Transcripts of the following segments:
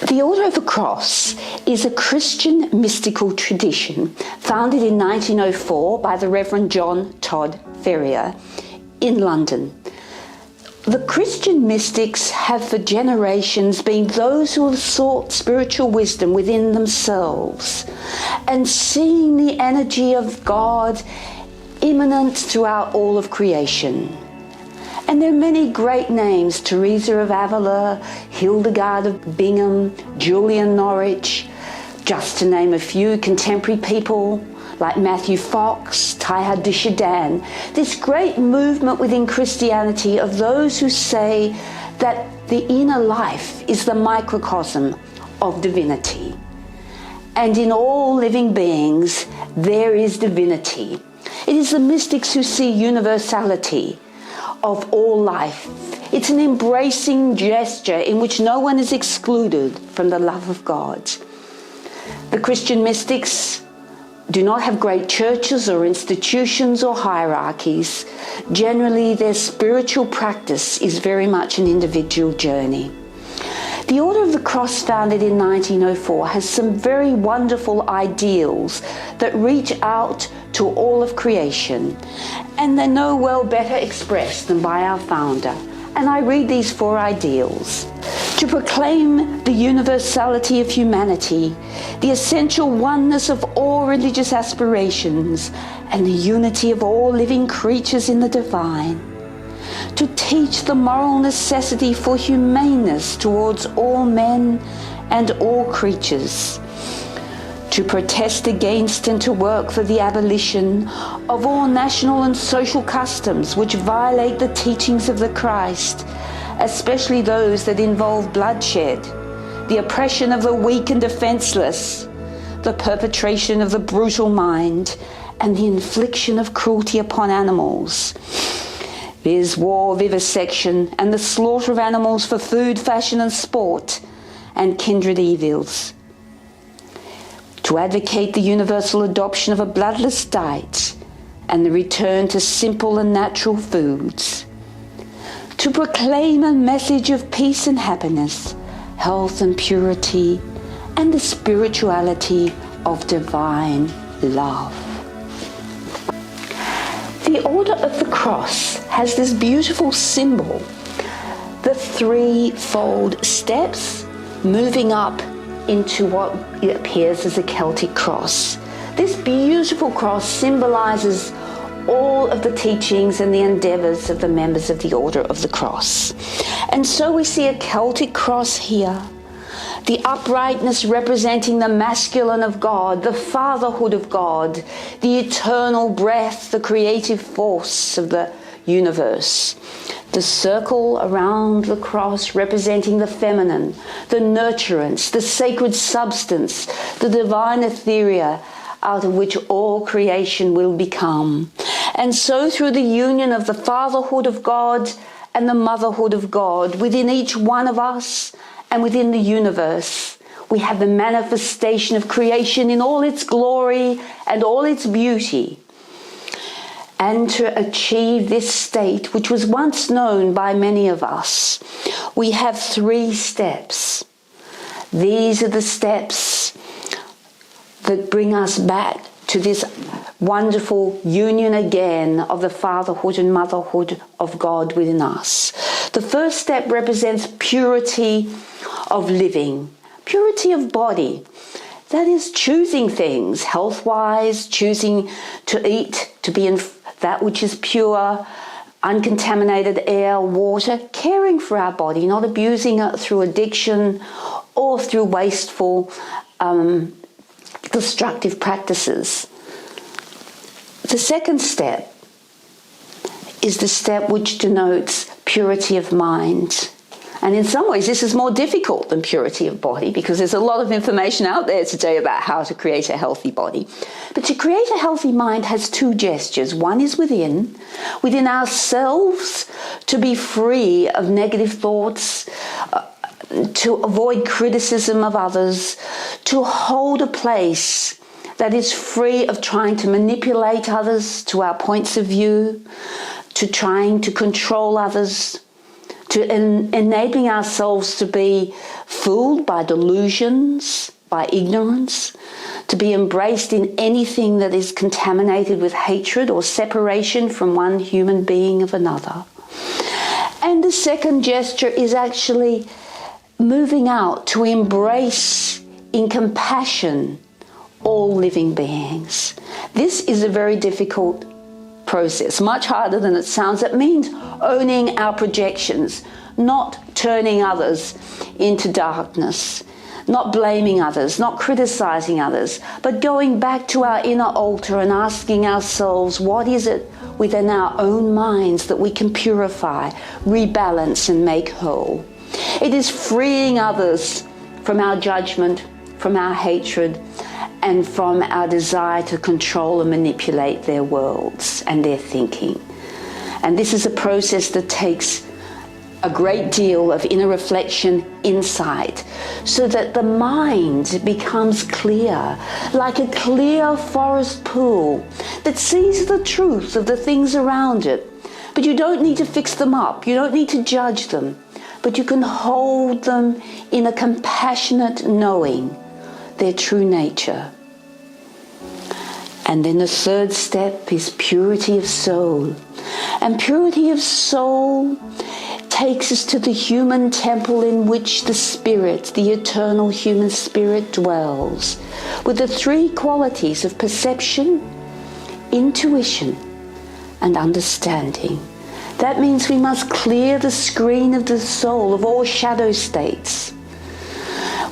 The Order of the Cross is a Christian mystical tradition founded in 1904 by the Rev John Todd Ferrier in London. The Christian mystics have for generations been those who have sought spiritual wisdom within themselves and seeing the energy of God immanent throughout all of creation. And there are many great names: Teresa of Avila, Hildegard of Bingen, Julian Norwich, just to name a few contemporary people like Matthew Fox, Teilhard de Chardin. This great movement within Christianity of those who say that the inner life is the microcosm of divinity. And in all living beings, there is divinity. It is the mystics who see universality of all life. It's an embracing gesture in which no one is excluded from the love of God. The Christian mystics do not have great churches or institutions or hierarchies. Generally, their spiritual practice is very much an individual journey. The Order of the Cross, founded in 1904, has some very wonderful ideals that reach out to all of creation, and they're no well better expressed than by our founder. And I read these four ideals: to proclaim the universality of humanity, the essential oneness of all religious aspirations, and the unity of all living creatures in the divine; to teach the moral necessity for humaneness towards all men and all creatures; to protest against and to work for the abolition of all national and social customs which violate the teachings of the Christ, especially those that involve bloodshed, the oppression of the weak and defenseless, the perpetration of the brutal mind, and the infliction of cruelty upon animals, viz. War, vivisection, and the slaughter of animals for food, fashion, and sport, and kindred evils; to advocate the universal adoption of a bloodless diet and the return to simple and natural foods; to proclaim a message of peace and happiness, health and purity, and the spirituality of divine love. The Order of the Cross has this beautiful symbol, the threefold steps moving up into what appears as a Celtic cross. This beautiful cross symbolizes all of the teachings and the endeavors of the members of the Order of the Cross. And so we see a Celtic cross here, the uprightness representing the masculine of God, the fatherhood of God, the eternal breath, the creative force of the universe. The circle around the cross representing the feminine, the nurturance, the sacred substance, the divine etherea out of which all creation will become. And so through the union of the fatherhood of God and the motherhood of God within each one of us and within the universe, we have the manifestation of creation in all its glory and all its beauty. And to achieve this state, which was once known by many of us, we have 3 steps. These are the steps that bring us back to this wonderful union again of the fatherhood and motherhood of God within us. The first step represents purity of living, purity of body. That is choosing things health-wise, choosing to eat, to be in that which is pure, uncontaminated air, water, caring for our body, not abusing it through addiction or through wasteful, destructive practices. The second step is the step which denotes purity of mind. And in some ways, this is more difficult than purity of body because there's a lot of information out there today about how to create a healthy body. But to create a healthy mind has 2 gestures. One is within ourselves, to be free of negative thoughts, to avoid criticism of others, to hold a place that is free of trying to manipulate others to our points of view, to trying to control others, to enabling ourselves to be fooled by delusions, by ignorance, to be embraced in anything that is contaminated with hatred or separation from one human being of another. And the second gesture is actually moving out to embrace in compassion all living beings. This is a very difficult process, much harder than it sounds. It means owning our projections, not turning others into darkness, not blaming others, not criticizing others, but going back to our inner altar and asking ourselves, what is it within our own minds that we can purify, rebalance, and make whole? It is freeing others from our judgment, from our hatred, and from our desire to control and manipulate their worlds and their thinking. And this is a process that takes a great deal of inner reflection, insight, so that the mind becomes clear, like a clear forest pool that sees the truth of the things around it. But you don't need to fix them up, you don't need to judge them, but you can hold them in a compassionate knowing their true nature. And then the third step is purity of soul. And purity of soul takes us to the human temple in which the spirit, the eternal human spirit, dwells, with the three qualities of perception, intuition, and understanding. That means we must clear the screen of the soul of all shadow states.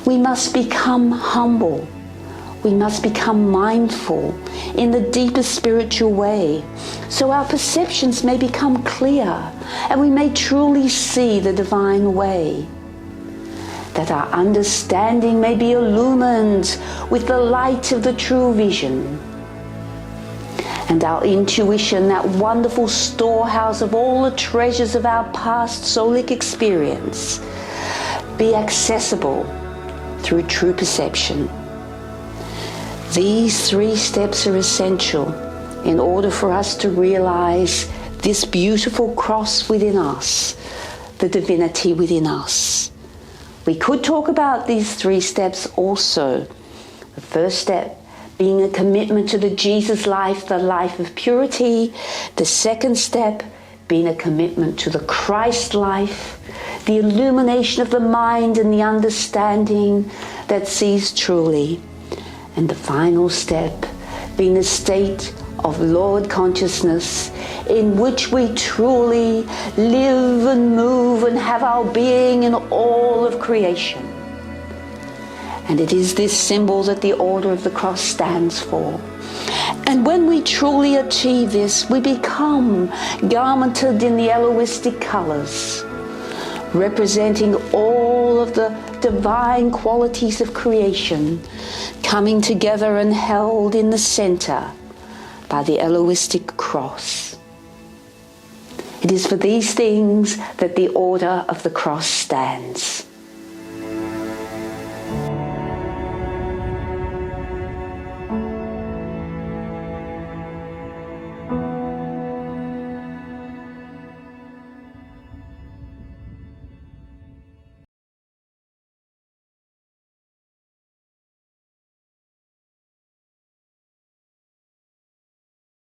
We must become humble. We must become mindful in the deepest spiritual way, so our perceptions may become clear and we may truly see the divine way. That our understanding may be illumined with the light of the true vision. And our intuition, that wonderful storehouse of all the treasures of our past soulic experience, be accessible through true perception. These three steps are essential in order for us to realize this beautiful cross within us, the divinity within us. We could talk about these three steps also. The first step being a commitment to the Jesus life, the life of purity. The second step being a commitment to the Christ life, the illumination of the mind and the understanding that sees truly. And the final step being a state of Lord consciousness in which we truly live and move and have our being in all of creation. And it is this symbol that the Order of the Cross stands for. And when we truly achieve this, we become garmented in the Elohistic colors, representing all of the divine qualities of creation, coming together and held in the center by the Elohistic cross. It is for these things that the Order of the Cross stands.